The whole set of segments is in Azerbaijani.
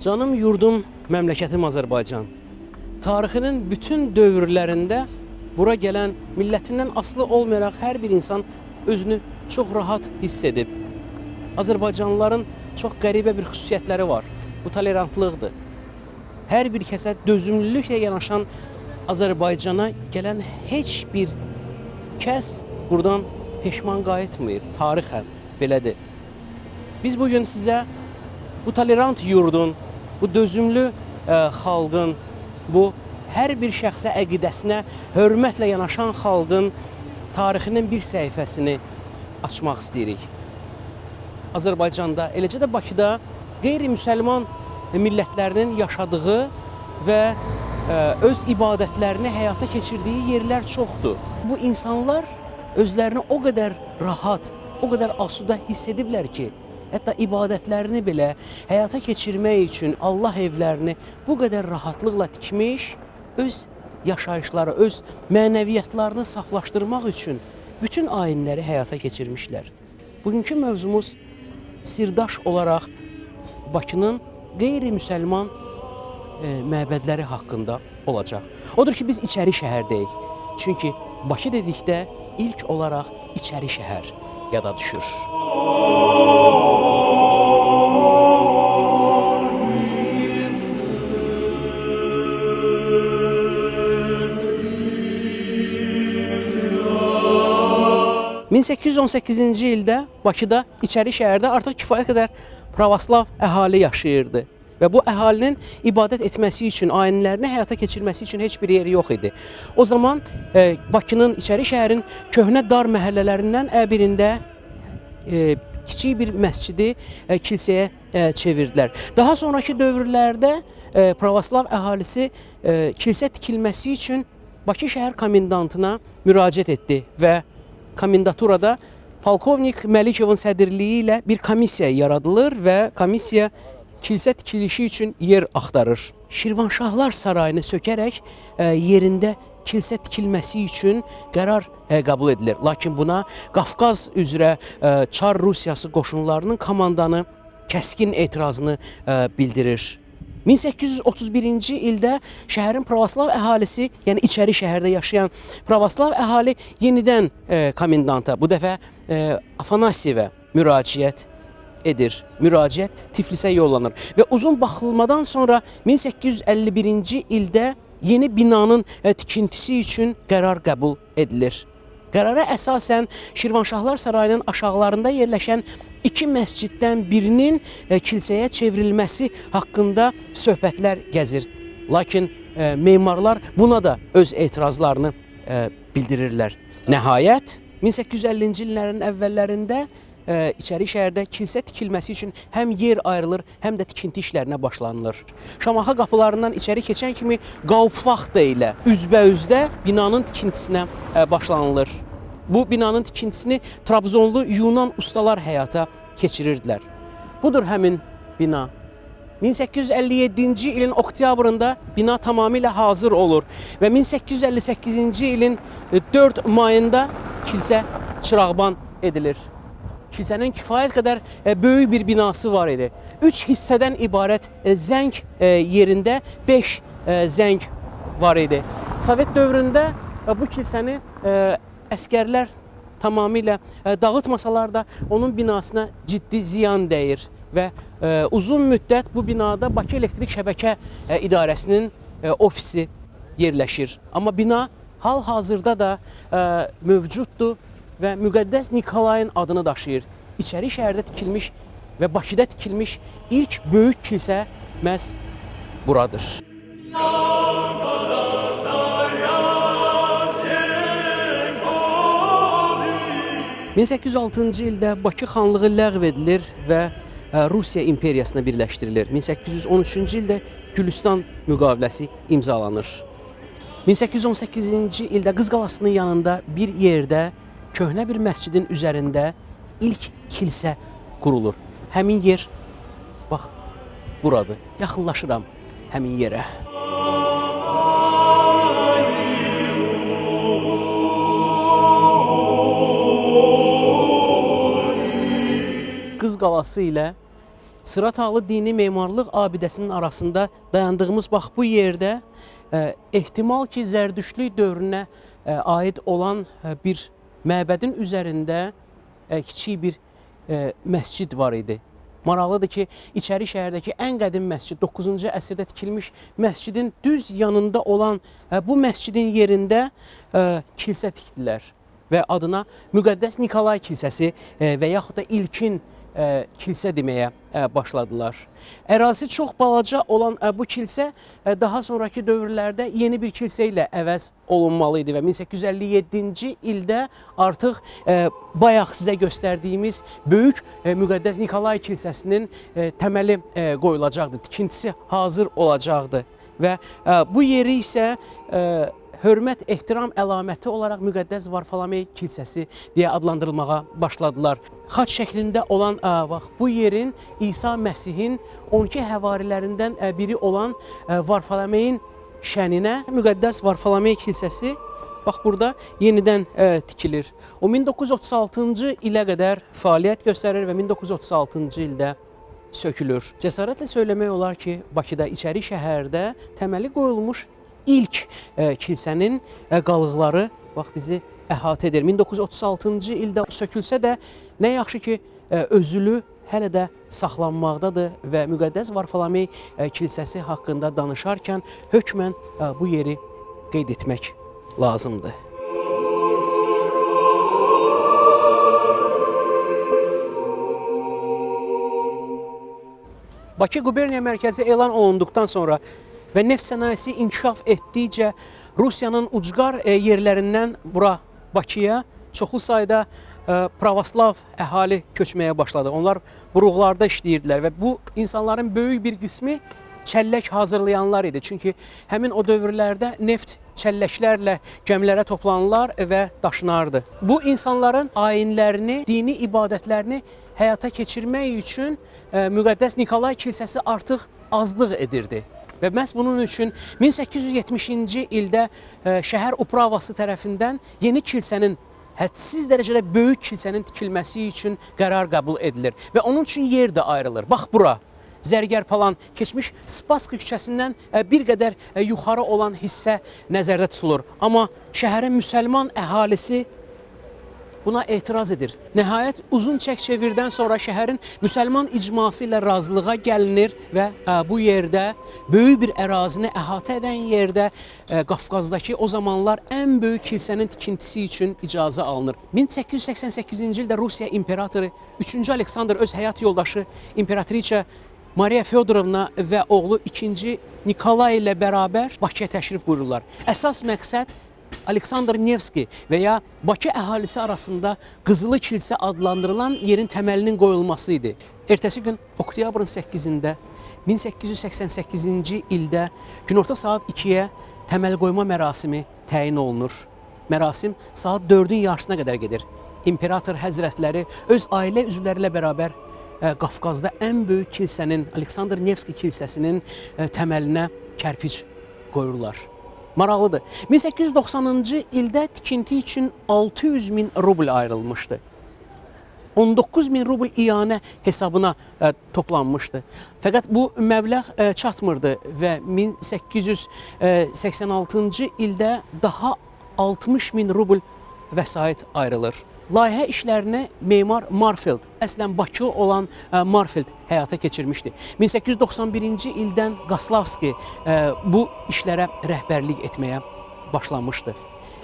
Canım yurdum, məmləkətim Azərbaycan. Tarixinin bütün dövrlərində bura gələn millətindən asılı olmayaraq hər bir insan özünü çox rahat hiss edib. Azərbaycanlıların çox qəribə bir xüsusiyyətləri var. Bu tolerantlıqdır. Hər bir kəsə dözümlülüklə yanaşan Azərbaycana gələn heç bir kəs buradan peşman qayıtmayıb. Tarixən belədir. Biz bugün sizə bu tolerant yurdun, bu dözümlü xalqın, bu hər bir şəxsə əqidəsinə hörmətlə yanaşan xalqın tarixinin bir səhifəsini açmaq istəyirik. Azərbaycanda, eləcə də Bakıda qeyri-müsəlman millətlərinin yaşadığı və öz ibadətlərini həyata keçirdiyi yerlər çoxdur. Bu insanlar özlərini o qədər rahat, o qədər asuda hiss ediblər ki, hətta ibadətlərini belə həyata keçirmək üçün Allah evlərini bu qədər rahatlıqla tikmiş, öz yaşayışları, öz mənəviyyatlarını saflaşdırmaq üçün bütün ayinləri həyata keçirmişlər. Bugünkü mövzumuz sirdaş olaraq Bakının qeyri-müsəlman məbədləri haqqında olacaq. Odur ki, biz içəri şəhərdəyik. Çünki Bakı dedikdə ilk olaraq içəri şəhər yada düşür. 1818-ci ildə Bakıda, içəri şəhərdə artıq kifayət qədər pravoslav əhali yaşayırdı. Və bu əhalinin ibadət etməsi üçün, ayinlərini həyata keçirməsi üçün heç bir yeri yox idi. O zaman Bakının, içəri şəhərin köhnə dar məhəllələrindən birində kiçik bir məscidi kilsəyə çevirdilər. Daha sonraki dövrlərdə pravoslav əhalisi kilsə tikilməsi üçün Bakı şəhər komendantına müraciət etdi və komendaturada polkovnik Məlikovun sədrliyi ilə bir komissiya yaradılır və komissiya kilsə tikilişi üçün yer axtarır. Şirvanşahlar sarayını sökərək yerində kilsə tikilməsi üçün qərar qəbul edilir. Lakin buna Qafqaz üzrə Çar Rusiyası qoşunlarının komandanı kəskin etirazını bildirir. 1831-ci ildə şəhərin pravoslav əhalisi, yəni içəri şəhərdə yaşayan pravoslav əhali yenidən komendanta, bu dəfə Afanasievə müraciət edir. Müraciət Tiflisə yollanır və uzun baxılmadan sonra 1851-ci ildə yeni binanın tikintisi üçün qərar qəbul edilir. Qərara əsasən Şirvanşahlar Sarayının aşağılarında yerləşən iki məsciddən birinin kilsəyə çevrilməsi haqqında söhbətlər gəzir. Lakin memarlar buna da öz etirazlarını bildirirlər. Nəhayət, 1850-ci illərin əvvəllərində içəri şəhərdə kilsə tikilməsi üçün həm yer ayrılır, həm də tikinti işlərinə başlanılır. Şamaxı qapılarından içəri keçən kimi Qaupvaxtda ilə üzbəüzdə binanın tikintisinə başlanılır. Bu binanın tikintisini Trabzonlu Yunan ustalar həyata keçirirdilər. Budur həmin bina. 1857-ci ilin oktyabrında bina tamamilə hazır olur və 1858-ci ilin 4 mayında kilsə çırağban edilir. Kilsənin kifayət qədər böyük bir binası var idi. 3 hissədən ibarət zəng yerində 5 zəng var idi. Sovet dövründə bu kilsəni əskərlər tamamilə dağıtmasalar da onun binasına ciddi ziyan dəyir və uzun müddət bu binada Bakı Elektrik Şəbəkə İdarəsinin ofisi yerləşir. Amma bina hal-hazırda da mövcuddur və Müqəddəs Nikolayın adını daşıyır. İçəri şəhərdə tikilmiş və Bakıda tikilmiş ilk böyük kilsə məhz buradır. 1806-cı ildə Bakı xanlığı ləğv edilir və Rusiya imperiyasına birləşdirilir. 1813-cü ildə Gülüstan müqaviləsi imzalanır. 1818-ci ildə Qız Qalasının yanında bir yerdə köhnə bir məscidin üzərində ilk kilsə qurulur. Həmin yer, bax, buradır. Yaxınlaşıram həmin yerə. Qız Qalası ilə Sırat Alı Dini Memarlıq abidəsinin arasında dayandığımız bax bu yerdə ehtimal ki, Zərdüştlük dövrünə aid olan bir məbədin üzərində kiçik bir məscid var idi. Maraqlıdır ki, İçəri şəhərdəki ən qədim məscid 9-cu əsrdə tikilmiş məscidin düz yanında olan bu məscidin yerində kilsə tikdilər və adına Müqəddəs Nikolay kilsəsi və yaxud da ilkin kilsə deməyə başladılar. Ərazisi çox balaca olan bu kilsə daha sonraki dövrlərdə yeni bir kilsə ilə əvəz olunmalı idi və 1857-ci ildə artıq bayaq sizə göstərdiyimiz böyük Müqəddəs Nikolay kilsəsinin təməli qoyulacaqdı, tikintisi hazır olacaqdı və bu yeri isə hörmət, ehtiram əlaməti olaraq Müqəddəs Varfolomey kilsəsi deyə adlandırılmağa başladılar. Xaç şəklində olan bax bu yerin İsa Məsihin 12 həvarilərindən biri olan Varfolomeyin şəninə Müqəddəs Varfolomey kilsəsi bax burada yenidən tikilir. O 1936-cı ilə qədər fəaliyyət göstərir və 1936-cı ildə sökülür. Cəsarətlə söyləmək olar ki, Bakıda, İçəri şəhərdə təməli qoyulmuş İlk kilsənin qalıqları bax bizi əhatə edir. 1936-cı ildə sökülsə də nə yaxşı ki, özülü hələ də saxlanmaqdadır və Müqəddəs Varfolomey kilsəsi haqqında danışarkən hökmən bu yeri qeyd etmək lazımdır. Bakı quberniya mərkəzi elan olunduqdan sonra və neft sənayesi inkişaf etdikcə Rusiyanın ucqar yerlərindən bura Bakıya çoxlu sayda pravoslav əhali köçməyə başladı. Onlar buruqlarda işləyirdilər və bu insanların böyük bir qismi çəllək hazırlayanlar idi. Çünki həmin o dövrlərdə neft çəlləklərlə gəmilərə toplanırlar və daşınardı. Bu insanların ayinlərini, dini ibadətlərini həyata keçirmək üçün Müqəddəs Nikolay kilsəsi artıq azlıq edirdi. Və məhz bunun üçün 1870-ci ildə şəhər upravası tərəfindən yeni kilsənin, hədsiz dərəcədə böyük kilsənin tikilməsi üçün qərar qəbul edilir. Və onun üçün yer də ayrılır. Bax bura, Zərgər Palan keçmiş Spassky küçəsindən bir qədər yuxarı olan hissə nəzərdə tutulur. Amma şəhərin müsəlman əhalisi buna etiraz edir. Nəhayət uzun çək-çevirdən sonra şəhərin müsəlman icması ilə razılığa gəlinir və bu yerdə böyük bir ərazini əhatə edən yerdə Qafqazdakı o zamanlar ən böyük kilsənin tikintisi üçün icazə alınır. 1888-ci ildə Rusiya imperatoru 3-cü Aleksandr öz həyat yoldaşı İmperatriça Mariya Fyodorovna və oğlu 2-ci Nikolay ilə bərabər Bakıya təşrif buyururlar. Əsas məqsəd Aleksandr Nevski və ya Bakı əhalisi arasında Qızılı kilsə adlandırılan yerin təməlinin qoyulması idi. Ertəsi gün oktyabrın 8-də 1888-ci ildə günorta saat 2-yə təməl qoyma mərasimi təyin olunur. Mərasim saat 4-ün yarısına qədər gedir. İmperator həzrətləri öz ailə üzvləri ilə bərabər Qafqazda ən böyük kilsənin, Aleksandr Nevski kilsəsinin təməlinə kərpic qoyurlar. Maraqlıdır. 1890-cı ildə tikinti üçün 600 min rubl ayrılmışdı. 19 min rubl iyanə hesabına toplanmışdı. Fəqət bu məbləğ çatmırdı və 1886-cı ildə daha 60 min rubl vəsait ayrılır. Layihə işlərini memar Marfeld, əslən Bakı olan Marfeld həyata keçirmişdi. 1891-ci ildən Qaslavski bu işlərə rəhbərlik etməyə başlamışdı.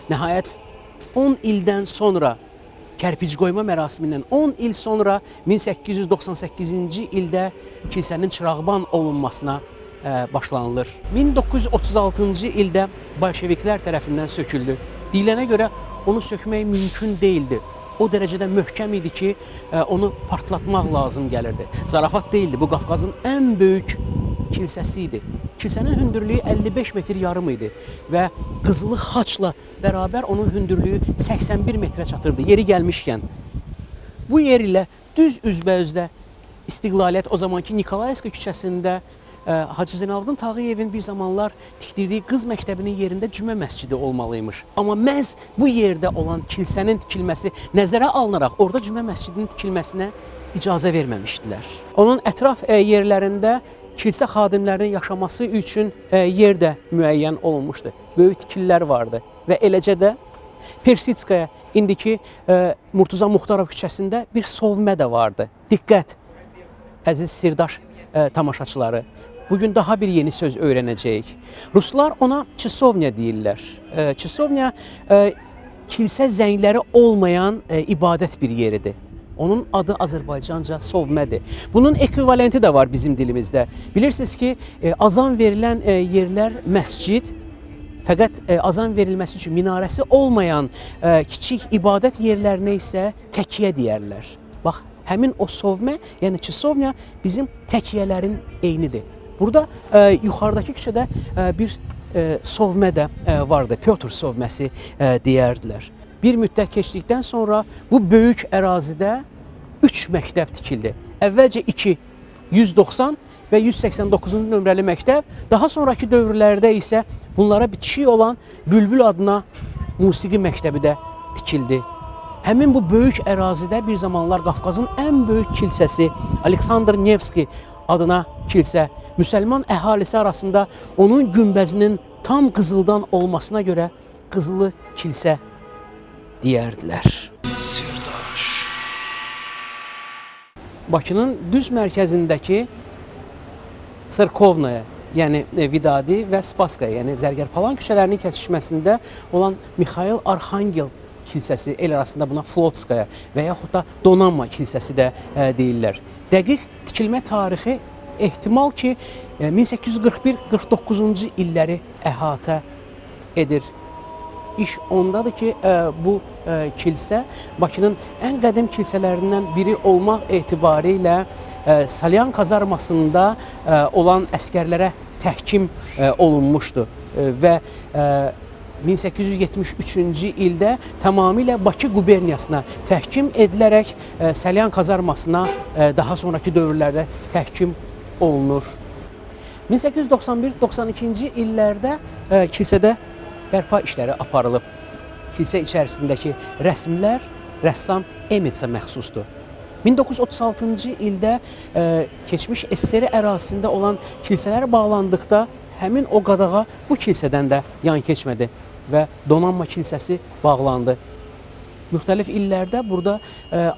Nəhayət 10 ildən sonra kərpic qoyma mərasimindən 10 il sonra 1898-ci ildə kilsənin çırağban olunmasına başlanılır. 1936-cı ildə bolşeviklər tərəfindən söküldü. Deyilənə görə onu sökmək mümkün değildi. O dərəcədə möhkəm idi ki, onu partlatmaq lazım gəlirdi. Zarafat değildi, bu Qafqazın ən böyük kilsəsi idi. Kilsənin hündürlüyü 55 metr yarım idi və qızılı xaçla bərabər onun hündürlüyü 81 metrə çatırdı. Yeri gəlmişkən, bu yer ilə düz üzbəüzdə İstiqlaliyyət o zamanki Nikolayevski küçəsində Hacı Zeynalabdin Tağıyevin bir zamanlar tikdirdiyi qız məktəbinin yerində cümə məscidi olmalıymış. Amma məhz bu yerdə olan kilsənin tikilməsi nəzərə alınaraq orada cümə məscidinin tikilməsinə icazə verməmişdilər. Onun ətraf yerlərində kilsə xadimlərinin yaşaması üçün yer də müəyyən olunmuşdu. Böyük tikililər vardı və eləcə də Persitskaya, indiki Murtuza Muxtarov küçəsində bir sovmə də vardı. Diqqət, əziz sirdaş tamaşaçıları, bugün daha bir yeni söz öyrənəcəyik. Ruslar ona çisovnya deyirlər. Çisovnya kilsə zəngləri olmayan ibadət bir yeridir. Onun adı Azərbaycanca sovmədir. Bunun ekvivalenti də var bizim dilimizdə. Bilirsiniz ki, azan verilən yerlər məscid, fəqət azan verilməsi üçün minarəsi olmayan kiçik ibadət yerlərinə isə təkyə deyərlər. Bax, həmin o sovmə, yəni çisovnya bizim təkyələrin eynidir. Burada yuxarıdakı küçədə bir sovmə də vardı, Pyotr sovməsi deyərdilər. Bir müddət keçdikdən sonra bu böyük ərazidə 3 məktəb tikildi. Əvvəlcə 2, 190 və 189-cu nömrəli məktəb, daha sonraki dövrlərdə isə bunlara bitişik olan Bülbül adına musiqi məktəbi də tikildi. Həmin bu böyük ərazidə bir zamanlar Qafqazın ən böyük kilsəsi Aleksandr Nevski adına kilsə, müsəlman əhalisi arasında onun günbəzinin tam qızıldan olmasına görə qızılı kilsə deyərdilər. Sirdaş. Bakının düz mərkəzindəki Tsirkovnaya, yəni Vidadi və Spaskaya, yəni Zərgərpalan küçələrinin kəsişməsində olan Mixail Arxangel kilsəsi, el arasında buna Flotskaya və yaxud da Donanma kilsəsi də deyirlər. Dəqiq tikilmə tarixi ehtimal ki 1841-49-cu illəri əhatə edir. İş ondadır ki, bu kilsə Bakının ən qədim kilsələrindən biri olmaq etibarilə Salyan kazarmasında olan əskərlərə təhkim olunmuşdu və 1873-cü ildə tamamilə Bakı quberniyasına təhkim edilərək Salyan kazarmasına daha sonraki dövrlərdə təhkim olunur. 1891-92-ci illərdə kilsədə bərpa işləri aparılıb. Kilsə içərisindəki rəsmlər rəssam Emitsə məxsusdur. 1936-cı ildə keçmiş SSR ərazisində olan kilsələr bağlandıqda həmin o qadağa bu kilsədən də yan keçmədi və Donanma kilsəsi bağlandı. Müxtəlif illərdə burada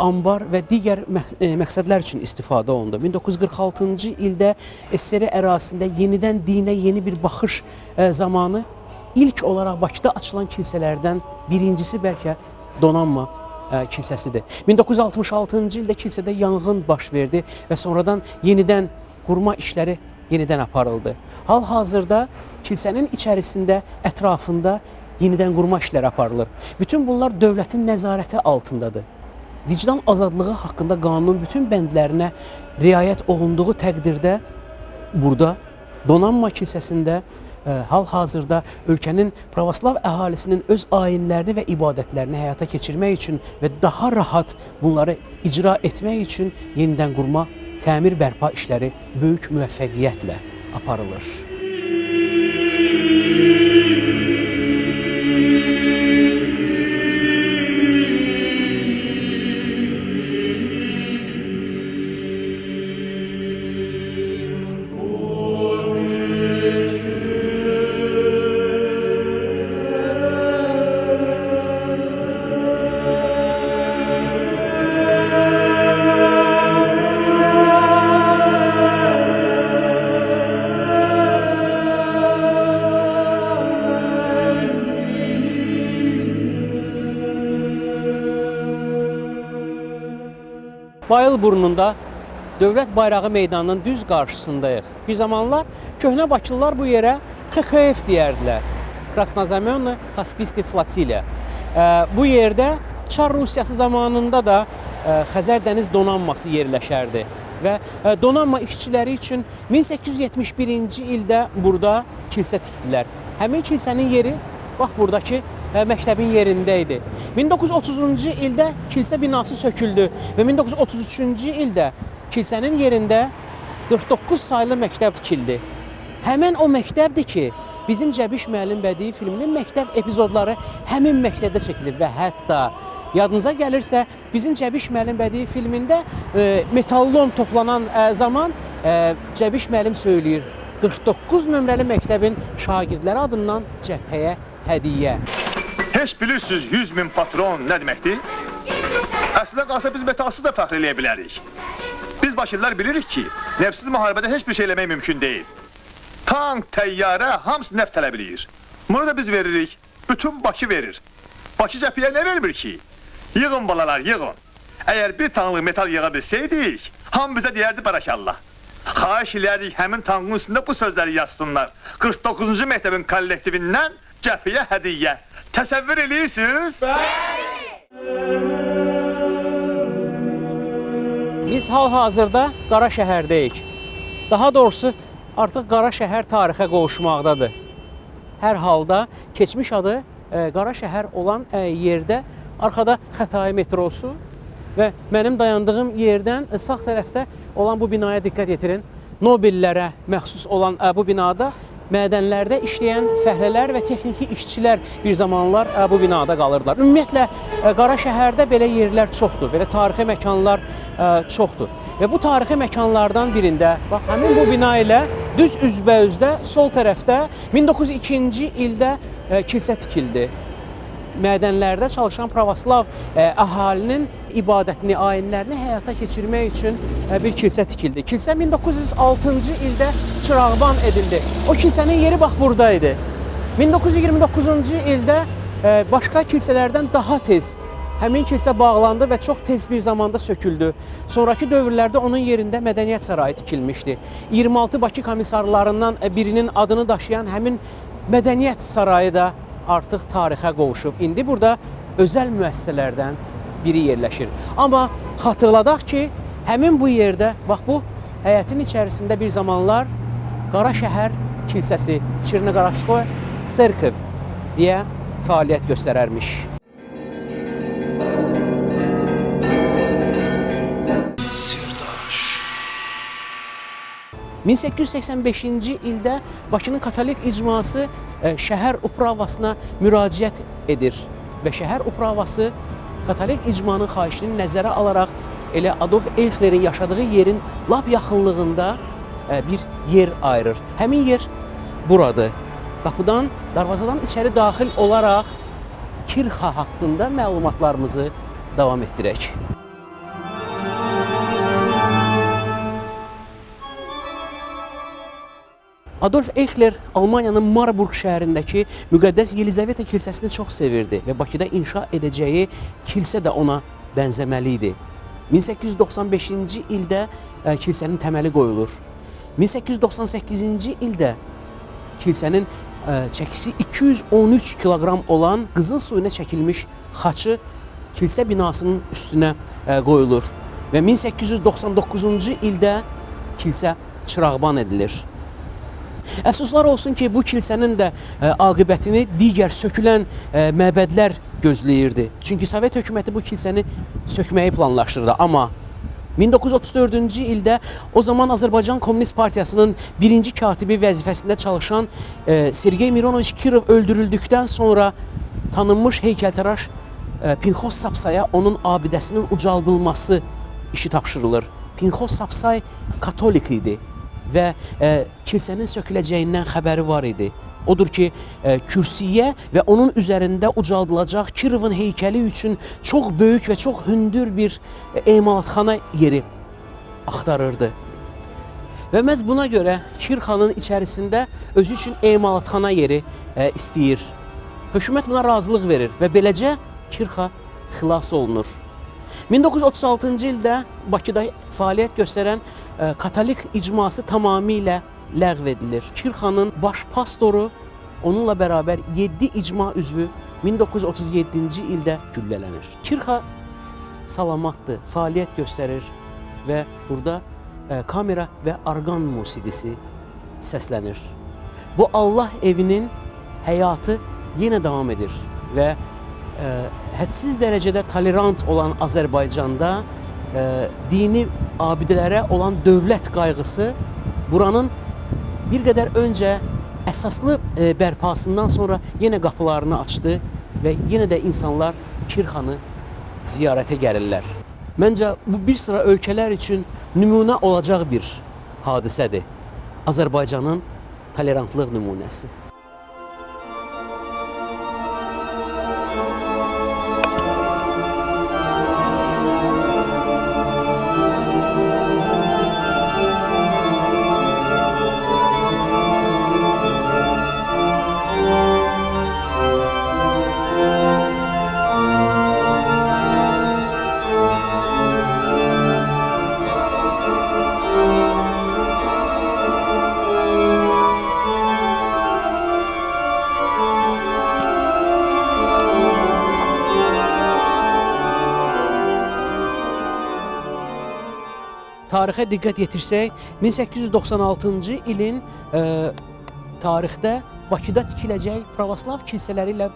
ambar və digər məqsədlər üçün istifadə olundu. 1946-cı ildə SSR ərazisində yenidən dinə yeni bir baxış zamanı ilk olaraq Bakıda açılan kilsələrdən birincisi bəlkə Donanma kilsəsidir. 1966-cı ildə kilsədə yanğın baş verdi və sonradan yenidən qurma işləri yenidən aparıldı. Hal-hazırda kilsənin içərisində, ətrafında yenidən qurma işləri aparılır. Bütün bunlar dövlətin nəzarəti altındadır. Vicdan azadlığı haqqında qanunun bütün bəndlərinə riayət olunduğu təqdirdə burada Donanma kilsəsində hal-hazırda ölkənin pravoslav əhalisinin öz ayinlərini və ibadətlərini həyata keçirmək üçün və daha rahat bunları icra etmək üçün yenidən qurma, təmir bərpa işləri böyük müvəffəqiyyətlə aparılır. Bayılburnunda Dövlət Bayrağı meydanının düz qarşısındayıq. Bir zamanlar köhnə Bakılılar bu yerə KKF deyərdilər. Krasnozamyonny Kaspiyski Flotiliya. Bu yerdə Çar Rusiyası zamanında da Xəzər dəniz donanması yerləşərdi və donanma işçiləri üçün 1871-ci ildə burada kilsə tikdilər. Həmin kilsənin yeri bax buradakı məktəbin yerində idi. 1930-cu ildə kilsə binası söküldü və 1933-cü ildə kilsənin yerində 49 saylı məktəb tikildi. Həmin o məktəbdir ki, bizim Cəbiş müəllim bədii filminin məktəb epizodları həmin məktəbdə çəkilib və hətta yadınıza gəlirsə, bizim Cəbiş müəllim bədii filmində metallon toplanan zaman Cəbiş müəllim söyləyir, 49 nömrəli məktəbin şagirdləri adından cəbhəyə hədiyyə. Heç bilirsiniz 100 min patron nə deməkdir? Əslində qalsa biz metalsız da fəxr eləyə bilərik. Biz Bakılılar bilirik ki, nefsiz müharibədə heç bir şey eləmək mümkün deyil. Tank, təyyarə, hamısı neft tələb eləyir. Bunu da biz veririk, bütün Bakı verir. Bakı cəbhəyə nə vermir ki? Yığın balalar, yığın. Əgər bir tanlıq metal yığa bilsəydik, hamı bizə deyərdi barakallah. Xahiş eləyərdik həmin tankın üstündə bu sözləri yazsınlar. 49-cu məktəbin kollektivindən cəbhəyə hədiyyə. Təsəvvür eləyirsiniz? Biz hal-hazırda Qara şəhərdəyik. Daha doğrusu, artıq Qara şəhər tarixə qovuşmaqdadır. Hər halda keçmiş adı Qara şəhər olan yerdə arxada Xətai metrosu və mənim dayandığım yerdən sağ tərəfdə olan bu binaya diqqət yetirin. Nobellərə məxsus olan bu binada mədənlərdə işləyən fəhlələr və texniki işçilər bir zamanlar bu binada qalırdılar. Ümumiyyətlə, Qara şəhərdə belə yerlər çoxdur, belə tarixi məkanlar çoxdur. Və bu tarixi məkanlardan birində, bax, həmin bu bina ilə düz üzbəüzdə, sol tərəfdə 1902-ci ildə kilsə tikildi. Mədənlərdə çalışan pravoslav əhalinin ibadətini, ayinlərini həyata keçirmək üçün bir kilsə tikildi. Kilsə 1906-cı ildə çırağban edildi. O kilsənin yeri bax buradaydı. 1929-cu ildə başqa kilsələrdən daha tez həmin kilsə bağlandı və çox tez bir zamanda söküldü. Sonraki dövrlərdə onun yerində Mədəniyyət Sarayı tikilmişdi. 26 Bakı komissarlarından birinin adını daşıyan həmin Mədəniyyət Sarayı da artıq tarixə qovuşub. İndi burada özəl müəssisələrdən biri yerləşir. Amma xatırladaq ki, həmin bu yerdə, bax bu həyətin içərisində bir zamanlar Qara şəhər kilsəsi, Çirnoqorovskoy Serkov deyə fəaliyyət göstərərmiş. Sirdaş 1885-ci ildə Bakının katolik icması şəhər upravasına müraciət edir və şəhər upravası katolik icmanın xahişini nəzərə alaraq elə Adolf Eichlerin yaşadığı yerin lap yaxınlığında bir yer ayırır. Həmin yer buradır. Qapıdan, darvazadan içəri daxil olaraq Kirxa haqqında məlumatlarımızı davam etdirək. Adolf Eichler Almaniyanın Marburg şəhərindəki müqəddəs Yelizaveta kilsəsini çox sevirdi və Bakıda inşa edəcəyi kilsə də ona bənzəməli idi. 1895-ci ildə kilsənin təməli qoyulur. 1898-ci ildə kilsənin çəkisi 213 kiloqram olan qızıl suyuna çəkilmiş xaçı kilsə binasının üstünə qoyulur və 1899-cu ildə kilsə çırağban edilir. Əfsuslar olsun ki, bu kilsənin də aqibətini digər sökülən məbədlər gözləyirdi. Çünki Sovet hökuməti bu kilsəni sökməyi planlaşdırdı. Amma 1934-cü ildə o zaman Azərbaycan Komünist Partiyasının birinci katibi vəzifəsində çalışan Sergey Mironoviç Kirov öldürüldükdən sonra tanınmış heykəltaraş Pinxos Sapsaya onun abidəsinin ucaldılması işi tapşırılır. Pinxos Sapsay katolik idi və kilsənin söküləcəyindən xəbəri var idi. Odur ki, kürsüyə və onun üzərində ucaldılacaq Kirovun heykəli üçün çox böyük və çox hündür bir emalatxana yeri axtarırdı. Və məhz buna görə Kirxanın içərisində özü üçün emalatxana yeri istəyir. Hökumət buna razılıq verir və beləcə Kirxa xilas olunur. 1936-cı ildə Bakıda fəaliyyət göstərən katolik icması tamamilə ləğv edilir. Kirxanın baş pastoru onunla bərabər 7 icma üzvü 1937-ci ildə güllələnir. Kirxa salamatdır, fəaliyyət göstərir və burada kamera və orqan musiqisi səslənir. Bu Allah evinin həyatı yenə davam edir və hədsiz dərəcədə tolerant olan Azərbaycanda dini abidələrə olan dövlət qayğısı buranın bir qədər öncə əsaslı bərpasından sonra yenə qapılarını açdı və yenə də insanlar Kirxanı ziyarətə gəlirlər. Məncə bu bir sıra ölkələr üçün nümunə olacaq bir hadisədir. Azərbaycanın tolerantlıq nümunəsi. Tarixə diqqət yetirsək, 1896-cı ilin tarixdə Bakıda tikiləcək pravoslav kilsələri ilə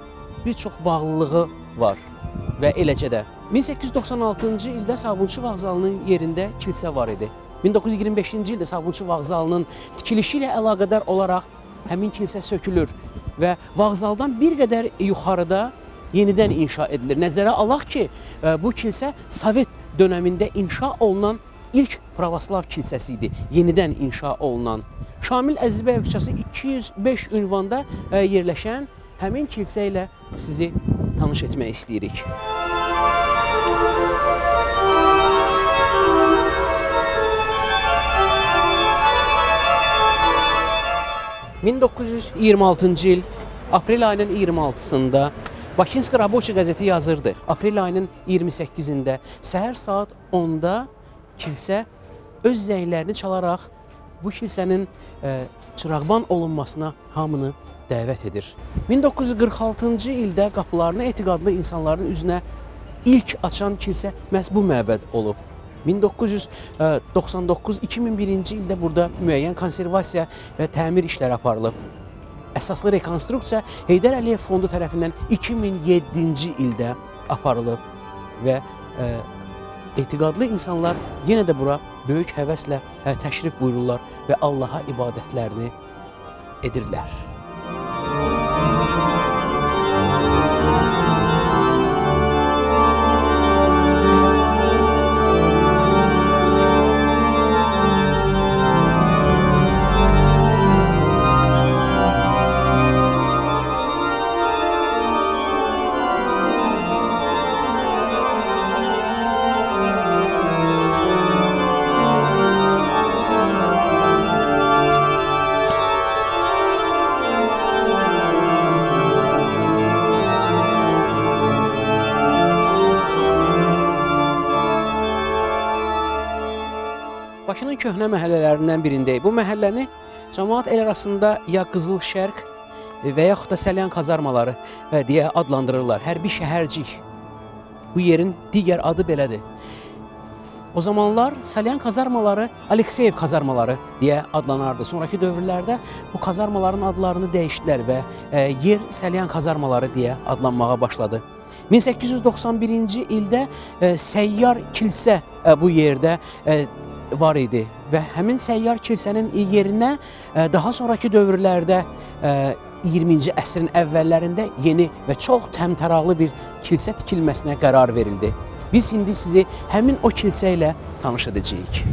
bir çox bağlılığı var və eləcə də. 1896-cı ildə Sabunçu vağzalının yerində kilsə var idi. 1925-ci ildə Sabunçu vağzalının tikilişi ilə əlaqədar olaraq həmin kilsə sökülür və vağzaldan bir qədər yuxarıda yenidən inşa edilir. Nəzərə alaq ki, bu kilsə Sovet dönəmində inşa olunan ilk pravoslav kilsəsi idi, yenidən inşa olunan. Şamil Əzizbəyov küçəsi 205 ünvanda yerləşən həmin kilsə ilə sizi tanış etmək istəyirik. ...1926-cı il aprel ayının 26-sında Bakinski Rabochi qəzeti yazırdı. Aprel ayının 28-də səhər saat 10-da kilsə öz zənglərini çalaraq bu kilsənin çırağban olunmasına hamını dəvət edir. 1946-cı ildə qapılarını etiqadlı insanların üzünə ilk açan kilsə məhz bu məbəd olub. 1999-2001-ci ildə burada müəyyən konservasiya və təmir işləri aparılıb. Əsaslı rekonstruksiya Heydər Əliyev Fondu tərəfindən 2007-ci ildə aparılıb və etiqadlı insanlar yenə də bura böyük həvəslə təşrif buyururlar və Allaha ibadətlərini edirlər. Bakının köhnə məhəllələrindən birindəyik. Bu məhəlləni cəmaət el arasında ya Qızıl Şərq və yaxud da Səlyan kazarmaları deyə adlandırırlar. Hərbi şəhərcik. Bu yerin digər adı belədir. O zamanlar Səlyan kazarmaları Alekseyev kazarmaları deyə adlanardı. Sonraki dövrlərdə bu kazarmaların adlarını dəyişdilər və yer Səlyan kazarmaları deyə adlanmağa başladı. 1891-ci ildə səyyar kilsə bu yerdə var idi və həmin səyyar kilsənin yerinə daha sonraki dövrlərdə 20-ci əsrin əvvəllərində yeni və çox təmtəraqlı bir kilsə tikilməsinə qərar verildi. Biz indi sizi həmin o kilsə ilə tanış edəcəyik.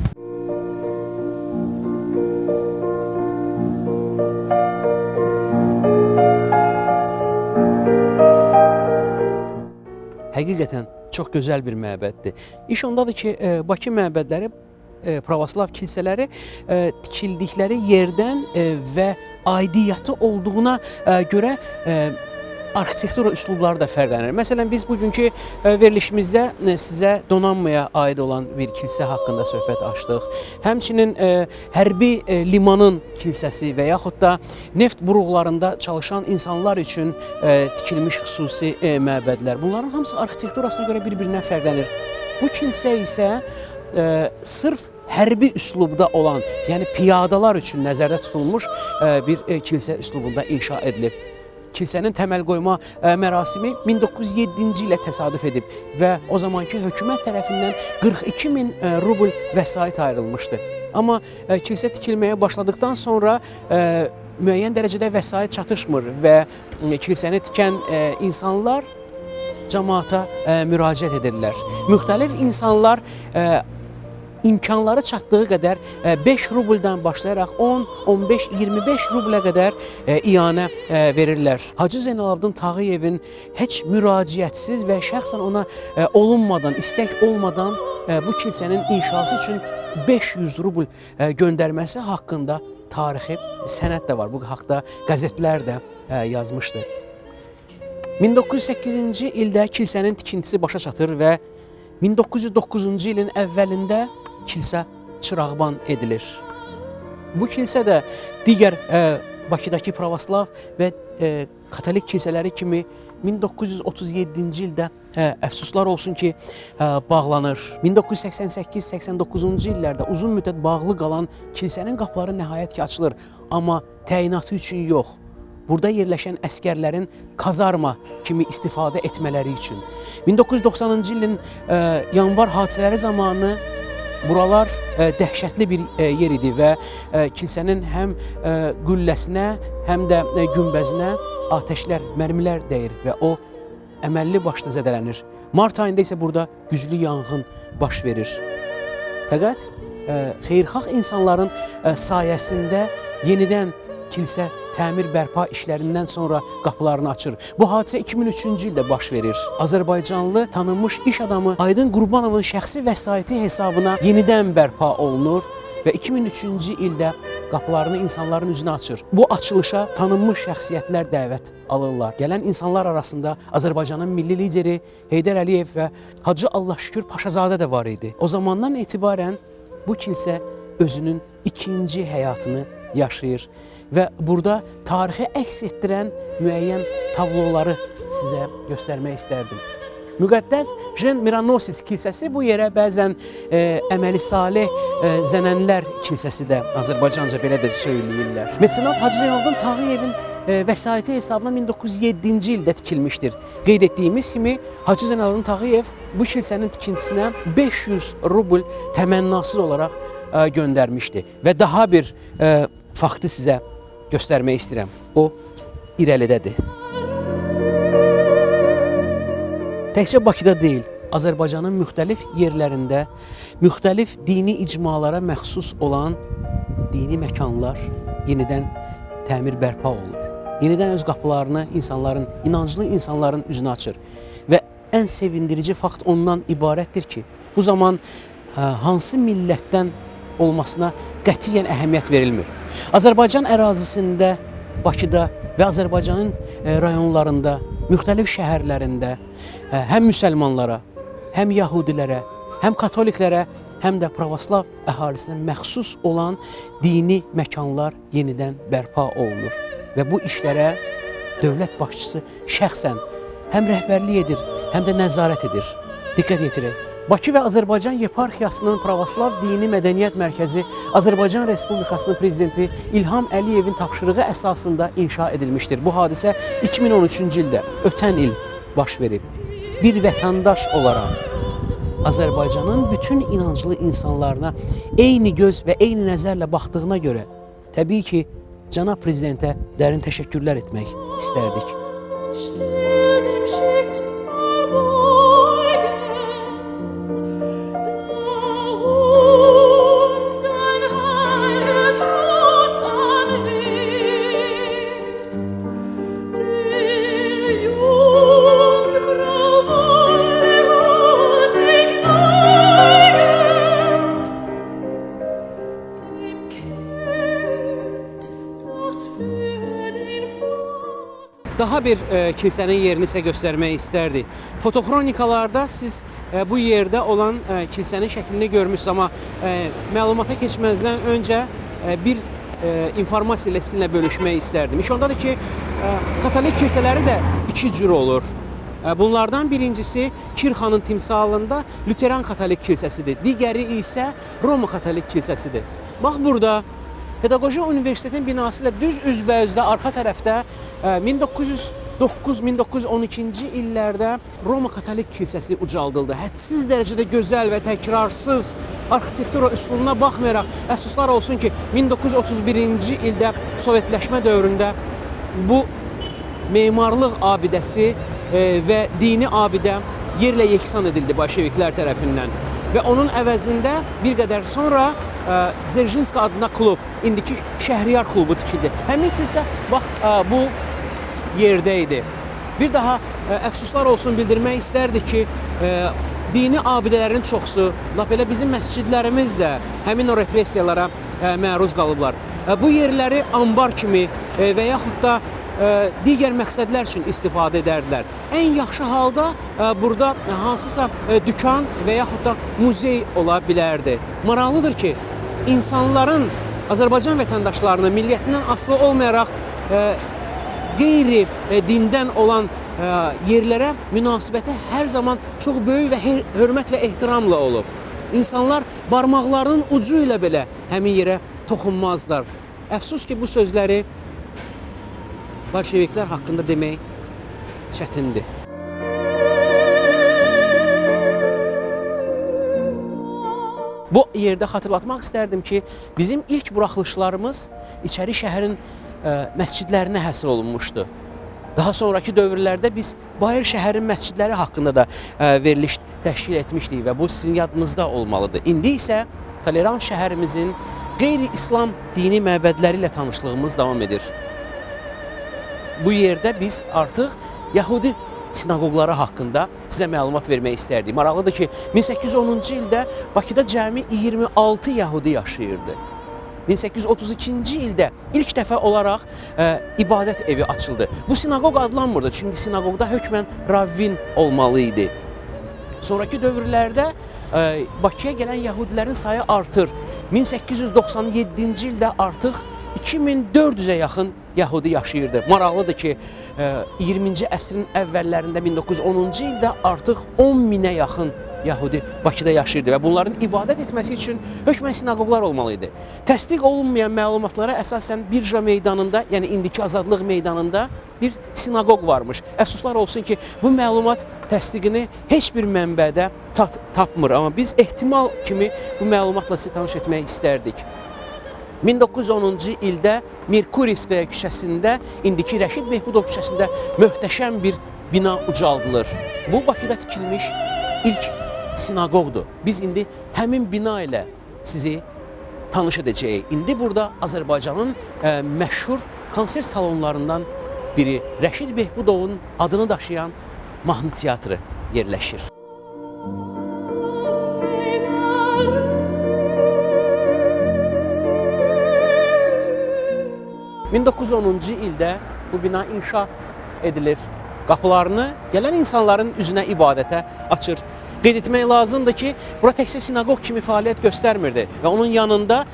Həqiqətən çox gözəl bir məbəddir. İş ondadır ki, Bakı məbədləri pravoslav kilsələri tikildikləri yerdən və aidiyyatı olduğuna görə arxitektura üslubları da fərqlənir. Məsələn, biz bugünkü verilişimizdə sizə donanmaya aid olan bir kilsə haqqında söhbət açdıq. Həmçinin hərbi limanın kilsəsi və yaxud da neft buruqlarında çalışan insanlar üçün tikilmiş xüsusi məbədlər. Bunların hamısı arxitekturasına görə bir-birindən fərqlənir. Bu kilsə isə sırf hərbi üslubda olan, yəni piyadalar üçün nəzərdə tutulmuş bir kilsə üslubunda inşa edilib. kilsənin təməl qoyma mərasimi 1907-ci ilə təsadüf edib və o zamanki hökumət tərəfindən 42.000 rubl vəsait ayrılmışdı. Amma kilsə tikilməyə başladıkdan sonra müəyyən dərəcədə vəsait çatışmır və kilsəni tikən insanlar cəmaata müraciət edirlər. Müxtəlif insanlar imkanları çatdığı qədər 5 rubldan başlayaraq 10, 15, 25 rublə qədər iyanə verirlər. Hacı Zeynalabdin Tağıyevin heç müraciətsiz və şəxsən ona olunmadan, istək olmadan bu kilsənin inşası üçün 500 rubl göndərməsi haqqında tarixi sənəd də var. Bu haqda qəzetlər də yazmışdı. 1908-ci ildə kilsənin tikintisi başa çatır və 1909-cu ilin əvvəlində kilsə çırağban edilir. Bu kilsə də digər Bakıdakı pravoslav və katolik kilsələri kimi 1937-ci ildə əfsuslar olsun ki, bağlanır. 1988-89-cu illərdə uzun müddət bağlı qalan kilsənin qapıları nəhayət ki açılır, amma təyinatı üçün yox. Burada yerləşən əskərlərin kazarma kimi istifadə etmələri üçün. 1990-cı ilin yanvar hadisələri zamanı buralar dəhşətli bir yer idi və kilsənin həm qülləsinə, həm də günbəzinə atəşlər, mərmilər dəyir və o əməlli başlı zədələnir. Mart ayında isə burada güclü yanğın baş verir. Fəqət xeyirxah insanların sayəsində yenidən kilsə təmir bərpa işlərindən sonra qapılarını açır. Bu hadisə 2003-cü ildə baş verir. Azərbaycanlı tanınmış iş adamı Aydın Qurbanovun şəxsi vəsaiti hesabına yenidən bərpa olunur və 2003-cü ildə qapılarını insanların üzünə açır. Bu açılışa tanınmış şəxsiyyətlər dəvət alırlar. Gələn insanlar arasında Azərbaycanın milli lideri Heydər Əliyev və Hacı Allahşükür Paşazadə də var idi. O zamandan etibarən bu kilsə özünün ikinci həyatını yaşayır və burada tarixi əks etdirən müəyyən tabloları sizə göstərmək istərdim. Müqəddəs Jen Miranosis kilsəsi bu yerə bəzən əməli salih zənənlər kilsəsi də Azərbaycanca belə də söyləyirlər. Mesenat Hacı Zeynalabdin Tağıyevin vəsaiti hesabına 1907-ci ildə tikilmişdir. Qeyd etdiyimiz kimi Hacı Zeynalabdin Tağıyev bu kilsənin tikintisinə 500 rubl təmənnasız olaraq göndərmişdi və daha bir faktı sizə göstərmək istəyirəm. O irəlidədir. Təkcə Bakıda deyil, Azərbaycanın müxtəlif yerlərində müxtəlif dini icmalara məxsus olan dini məkanlar yenidən təmir bərpa olunur. Yenidən öz qapılarını insanların, inanclı insanların üzünə açır. Və ən sevindirici fakt ondan ibarətdir ki, bu zaman hansı millətdən olmasına qətiyyən əhəmiyyət verilmir. Azərbaycan ərazisində, Bakıda və Azərbaycanın rayonlarında, müxtəlif şəhərlərində həm müsəlmanlara, həm yahudilərə, həm katoliklərə, həm də pravoslav əhalisinə məxsus olan dini məkanlar yenidən bərpa olunur. Və bu işlərə dövlət başçısı şəxsən həm rəhbərlik edir, həm də nəzarət edir. Diqqət yetirək. Bakı və Azərbaycan yeparxiyasının Pravoslav Dini Mədəniyyət Mərkəzi Azərbaycan Respublikasının Prezidenti İlham Əliyevin tapşırığı əsasında inşa edilmişdir. Bu hadisə 2013-cü ildə, ötən il baş verib. Bir vətəndaş olaraq Azərbaycanın bütün inanclı insanlarına eyni göz və eyni nəzərlə baxdığına görə təbii ki, Cənab Prezidentə dərin təşəkkürlər etmək istərdik. Daha bir kilsənin yerini sizə göstərmək istərdik. Fotoxronikalarda siz bu yerdə olan kilsənin şəklini görmüşsünüz, amma məlumata keçməzdən öncə bir informasiya ilə sizinlə bölüşmək istərdim. İş ondadır ki, katolik kilsələri də iki cür olur. Bunlardan birincisi Kirxanın timsalında Lüteran katolik kilsəsidir. Digəri isə Roma katolik kilsəsidir. Bax burada Pedaqoji Universitetin binası ilə düz üzbəüzdə arxa tərəfdə 1909-1912-ci illərdə Roma Katolik kilsəsi ucaldıldı. Hədsiz dərəcədə gözəl və təkrarsız arxitektura üslubuna baxmayaraq, əfsuslar olsun ki, 1931-ci ildə Sovetləşmə dövründə bu memarlıq abidəsi və dini abidə yerlə yeksan edildi bolşeviklər tərəfindən. Və onun əvəzində bir qədər sonra Dzerzhinska adına klub, indiki Şəhriyar klubu tikildi. Həmin kilsə bax bu yerdə idi. Bir daha əfsuslar olsun bildirmək istərdik ki, dini abidələrin çoxsu, elə bizim məscidlərimiz də həmin o repressiyalara məruz qalıblar. Bu yerləri ambar kimi və yaxud da digər məqsədlər üçün istifadə edərdilər. Ən yaxşı halda burada hansısa dükan və yaxud da muzey ola bilərdi. Maraqlıdır ki, insanların, Azərbaycan vətəndaşlarının milliyyətindən asılı olmayaraq qeyri-dindən olan yerlərə münasibəti hər zaman çox böyük və hörmət və ehtiramla olub. İnsanlar barmaqlarının ucu ilə belə həmin yerə toxunmazlar. Əfsus ki, bu sözləri bolşeviklər haqqında demək çətindir. Bu yerdə xatırlatmaq istərdim ki, bizim ilk buraxılışlarımız içəri şəhərin məscidlərinə həsr olunmuşdu. Daha sonraki dövrlərdə biz Bayır şəhərin məscidləri haqqında da veriliş təşkil etmişdik və bu sizin yadınızda olmalıdır. İndi isə tolerant şəhərimizin qeyri-İslam dini məbədləri ilə tanışlığımız davam edir. Bu yerdə biz artıq Yahudi sinagogları haqqında sizə məlumat vermək istərdik. Maraqlıdır ki, 1810-cu ildə Bakıda cəmi 26 Yahudi yaşayırdı. 1832-ci ildə ilk dəfə olaraq ibadət evi açıldı. Bu sinagog adlanmırdı, çünki sinagogda hökmən ravvin olmalı idi. Sonraki dövrlərdə Bakıya gələn Yahudilərin sayı artır. 1897-ci ildə artıq 2400-ə yaxın Yahudi yaşayırdı. Maraqlıdır ki, 20-ci əsrin əvvəllərində 1910-cu ildə artıq 10 minə yaxın Yahudi Bakıda yaşayırdı və bunların ibadət etməsi üçün hökmən sinagoglar olmalı idi. Təsdiq olunmayan məlumatlara əsasən Birja meydanında, yəni indiki Azadlıq meydanında bir sinagog varmış. Əfsuslar olsun ki, bu məlumat təsdiqini heç bir mənbədə tapmır, amma biz ehtimal kimi bu məlumatla sizə tanış etmək istərdik. 1910-cu ildə Merkurijskaya küçəsində, indiki Rəşid Behbudov küçəsində möhtəşəm bir bina ucaldılır. Bu Bakıda tikilmiş ilk sinagogdur. Biz indi həmin bina ilə sizi tanış edəcəyik. İndi burada Azərbaycanın məşhur konsert salonlarından biri Rəşid Behbudovun adını daşıyan mahnı teatrı yerləşir. 1910-cu ildə bu bina inşa edilir. Qapılarını gələn insanların üzünə ibadətə açır. Qeyd etmək lazımdır ki, bura təkcə sinagog kimi fəaliyyət göstərmirdi və onun yanında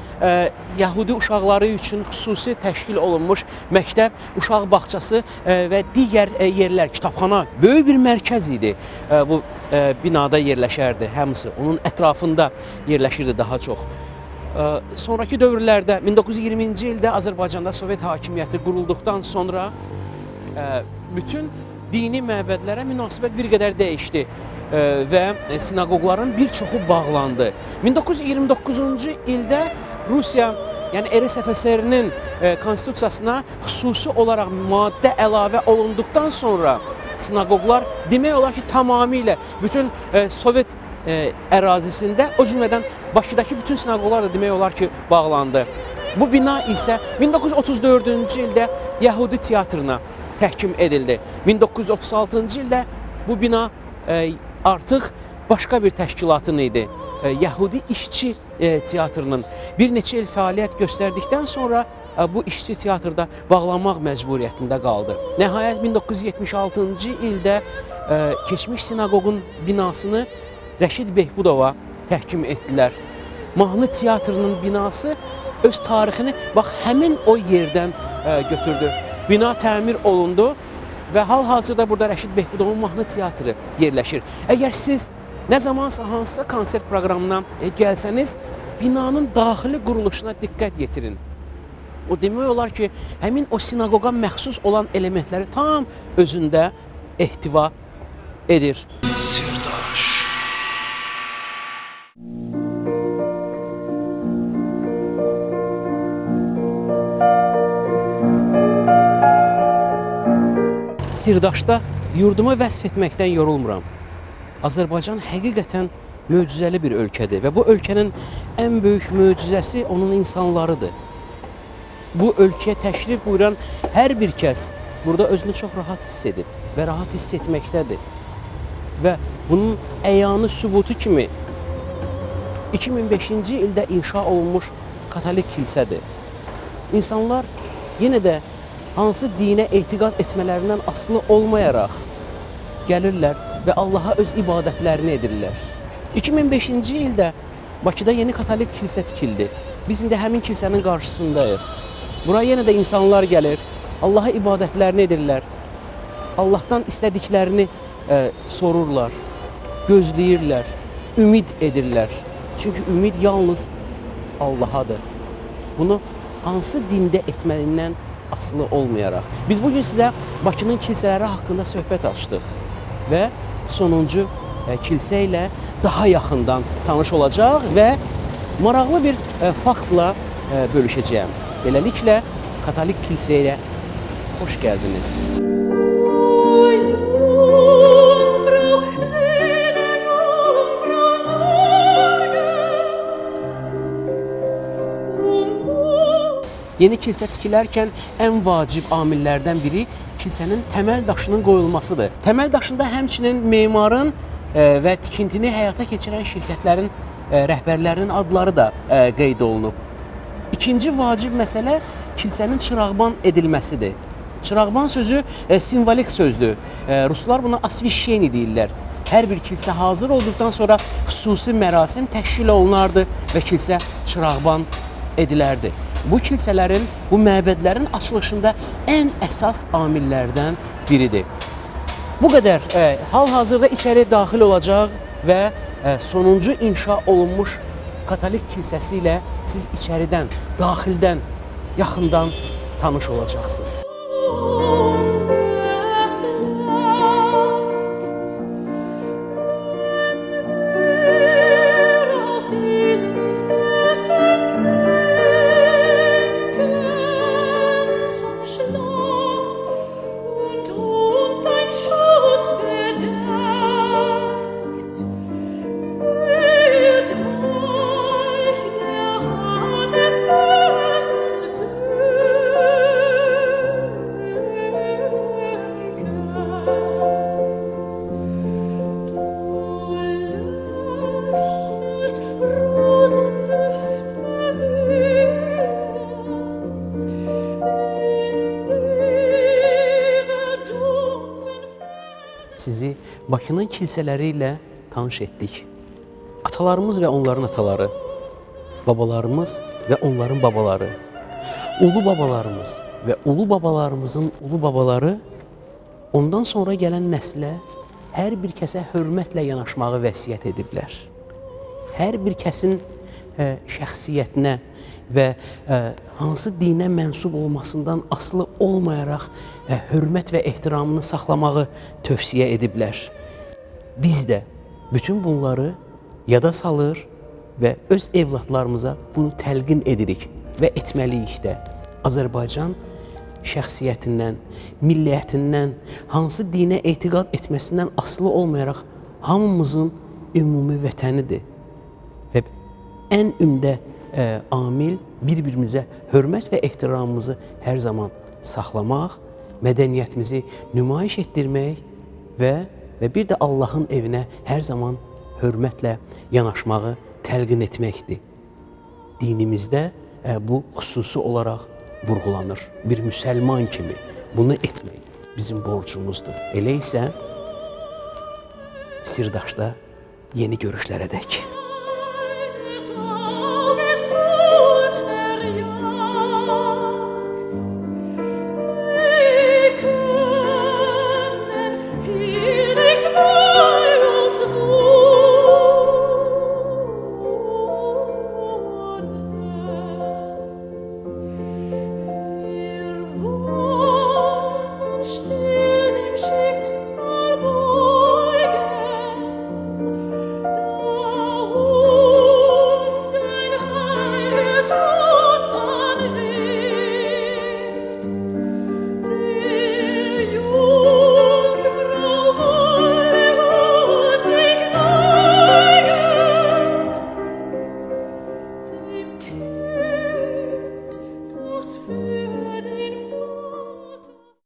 Yahudi uşaqları üçün xüsusi təşkil olunmuş məktəb, uşaq bağçası və digər yerlər, kitabxana, böyük bir mərkəz idi. Bu binada yerləşərdi hamısı, onun ətrafında yerləşirdi daha çox. Sonraki dövrlərdə 1920-ci ildə Azərbaycanda Sovet hakimiyyəti qurulduqdan sonra bütün dini məbədlərə münasibət bir qədər dəyişdi və sinagogların bir çoxu bağlandı. 1929-cu ildə Rusiya, yəni RSFSR-nin konstitusiyasına xüsusi olaraq maddə əlavə olunduqdan sonra sinagoglar demək olar ki, tamamilə bütün Sovet ərazisində, o cümlədən Bakıdakı bütün sinagoglar da demək olar ki, bağlandı. Bu bina isə 1934-cü ildə Yahudi teatrına təhkim edildi. 1936-cı ildə bu bina artıq başqa bir təşkilatın idi. Yahudi İşçi Teatrının bir neçə il fəaliyyət göstərdikdən sonra bu işçi teatrda bağlanmaq məcburiyyətində qaldı. Nəhayət 1976-cı ildə keçmiş sinagogun binasını Rəşid Behbudova təhkim etdilər. Mahnı teatrının binası öz tarixini bax həmin o yerdən götürdü. Bina təmir olundu və hal-hazırda burada Rəşid Behbudovun mahnı teatrı yerləşir. Əgər siz nə zamansa hansısa konsert proqramına gəlsəniz, binanın daxili quruluşuna diqqət yetirin. O demək olar ki, həmin o sinaqoqa məxsus olan elementləri tam özündə ehtiva edir. Sirdaş. Sirdaşda yurdumu vəsf etməkdən yorulmuram. Azərbaycan həqiqətən möcüzəli bir ölkədir və bu ölkənin ən böyük möcüzəsi onun insanlarıdır. Bu ölkəyə təşrif buyuran hər bir kəs burada özünü çox rahat hiss edib və rahat hiss etməkdədir. Və bunun əyanı sübutu kimi 2005-ci ildə inşa olunmuş katolik kilsədir. İnsanlar yenə də hansı dinə etiqad etmələrindən asılı olmayaraq gəlirlər və Allaha öz ibadətlərini edirlər. 2005-ci ildə Bakıda yeni katolik kilsə tikildi. Biz indi həmin kilsənin qarşısındayıq. Buraya yenə də insanlar gəlir, Allaha ibadətlərini edirlər. Allahdan istədiklərini sorurlar, gözləyirlər, ümid edirlər. Çünki ümid yalnız Allahadır. Bunu hansı dində etməlindən asılı olmayaraq. Biz bugün sizə Bakının kilsələri haqqında söhbət açdıq və sonuncu kilsə ilə daha yaxından tanış olacaq və maraqlı bir faktla bölüşəcəyəm. Beləliklə, katolik kilsəyə ilə xoş gəldiniz. Yeni kilsə tikilərkən ən vacib amillərdən biri kilsənin təməl daşının qoyulmasıdır. Təməl daşında həmçinin memarın və tikintini həyata keçirən şirkətlərin rəhbərlərinin adları da qeyd olunub. İkinci vacib məsələ kilsənin çırağban edilməsidir. Çırağban sözü simvolik sözdür. Ruslar buna osvişşeni deyirlər. Hər bir kilsə hazır olduqdan sonra xüsusi mərasim təşkil olunardı və kilsə çırağban edilərdi. Bu kilsələrin, bu məbədlərin açılışında ən əsas amillərdən biridir. Bu qədər hal-hazırda içəri daxil olacaq və sonuncu inşa olunmuş katolik kilsəsi ilə siz içəridən, daxildən, yaxından tanış olacaqsınız. Sizi Bakının kilsələri ilə tanış etdik. Atalarımız və onların ataları, babalarımız və onların babaları, ulu babalarımız və ulu babalarımızın ulu babaları ondan sonra gələn nəslə hər bir kəsə hörmətlə yanaşmağı vəsiyyət ediblər. Hər bir kəsin şəxsiyyətinə və hansı dinə mənsub olmasından asılı olmayaraq hörmət və ehtiramını saxlamağı tövsiyə ediblər. Biz də bütün bunları yada salır və öz evladlarımıza bunu təlqin edirik və etməliyik də. Azərbaycan şəxsiyyətindən, milliyyətindən, hansı dinə etiqad etməsindən asılı olmayaraq hamımızın ümumi vətənidir. Və ən ümdə amil bir-birimizə hörmət və ehtiramımızı hər zaman saxlamaq, mədəniyyətimizi nümayiş etdirmək və bir də Allahın evinə hər zaman hörmətlə yanaşmağı təlqin etməkdir. Dinimizdə bu xüsusi olaraq vurğulanır. Bir müsəlman kimi bunu etmək bizim borcumuzdur. Elə isə Sirdaşda yeni görüşlərədək.